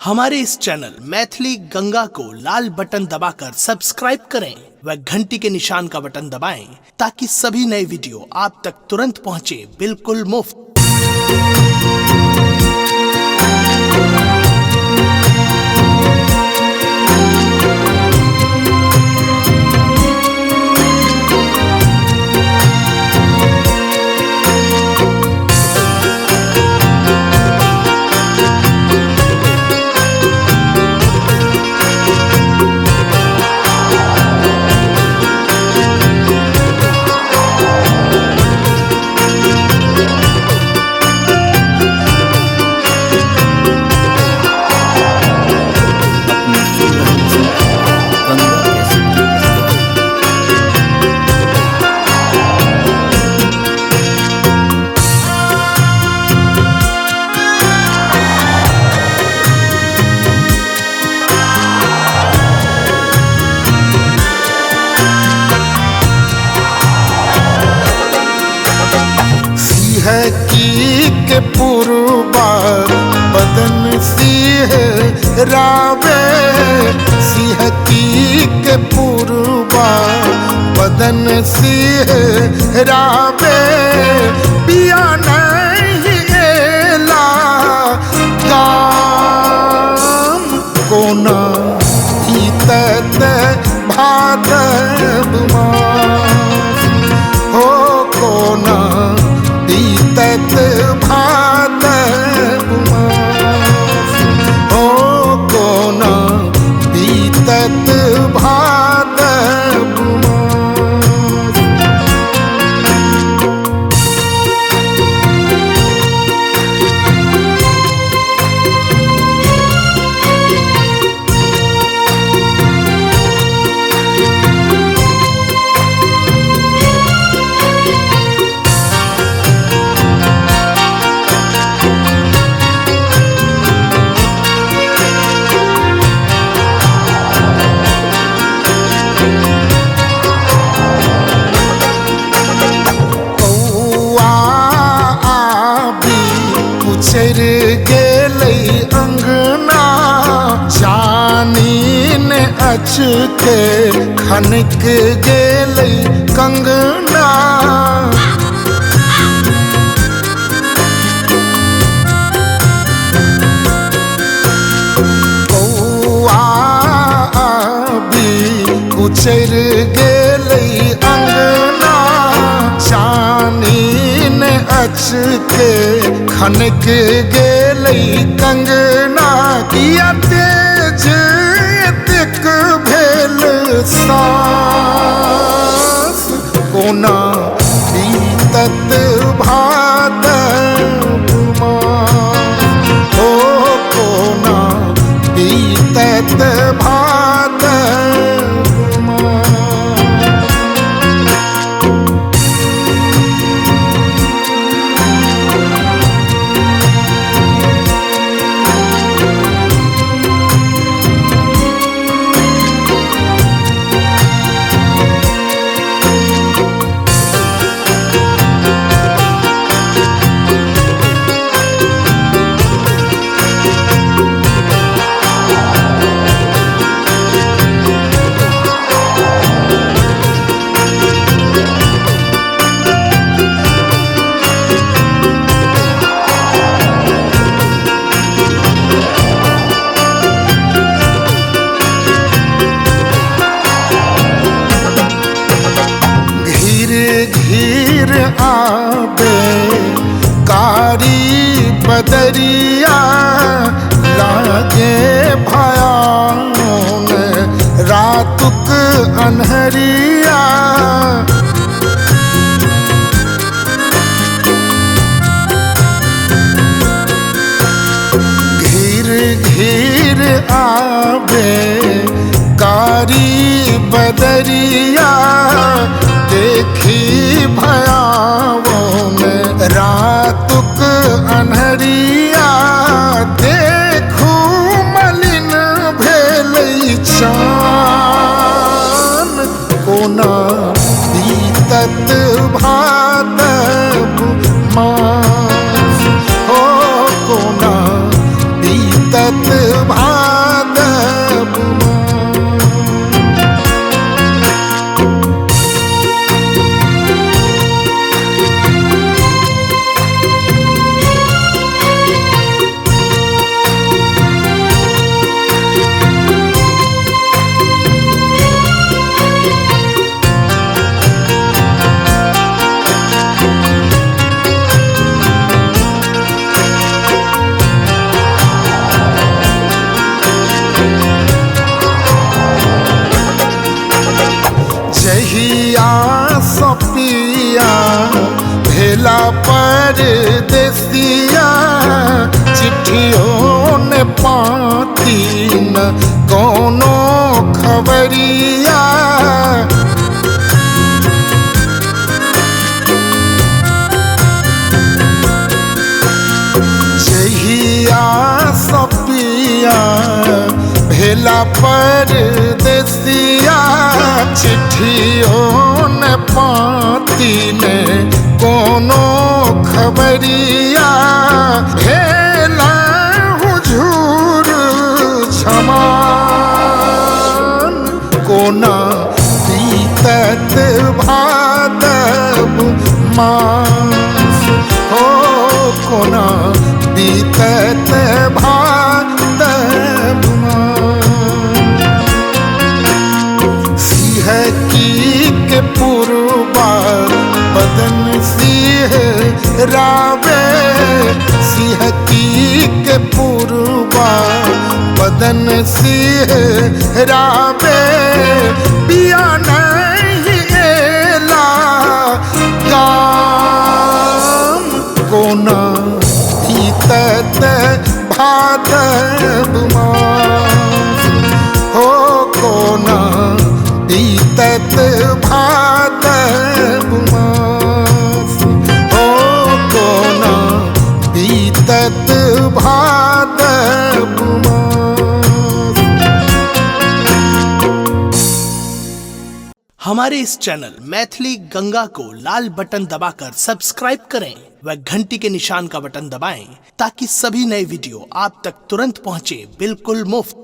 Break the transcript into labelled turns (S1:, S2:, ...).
S1: हमारे इस चैनल मैथिली गंगा को लाल बटन दबाकर सब्सक्राइब करें व घंटी के निशान का बटन दबाएं ताकि सभी नए वीडियो आप तक तुरंत पहुंचे बिल्कुल मुफ्त।
S2: के पूर्वा बदन सिंह रावे, सिंह के पूर्वा बदन सिंह रावे, पिया नहीं एला काम कोना जीतत भादव मास हो कोना बीतत भादव मास हो कोना बीतत भादव मास। चर गेलै अंगना जानी ने अच के खनक गेलै कंगना, कौआ आबी उचर गेलै अंगना जानी ने अच के खनक गेलै कंगना, किया तेज एतेक भेल सास कोना बीतत भादव मास हो कोना बीतत भादव मास। घीर आबे कारी बदरिया लागे भयान रातुक अन्हरिया, घीर घीर आबे कारी बदरिया, देखी भयावों में रातुक अन्हरिया, देखू मलिन भेलै चान कोना बीतत भादव मास हो कोना बीतत न कोनो खबरिया। जहिया सपिया भेला परदेसिया, चिट्ठियों न पाती ने कोनो खबरिया। भेला हुजूर छमान, कोना बीतत भादव मास हो, कोना बीतत भादव मास। सिहकी के पुरबा बदन सिहरावे, सिहकी के पुरबा बदन सिहरावे। पिया नहीं एला गाम, कोना बीतत भादव मास हो, कोना बीतत भादव मास हो, कोना बीतत भादव मास।
S1: हमारे इस चैनल मैथिली गंगा को लाल बटन दबाकर सब्सक्राइब करें व घंटी के निशान का बटन दबाएं ताकि सभी नए वीडियो आप तक तुरंत पहुंचे बिल्कुल मुफ्त।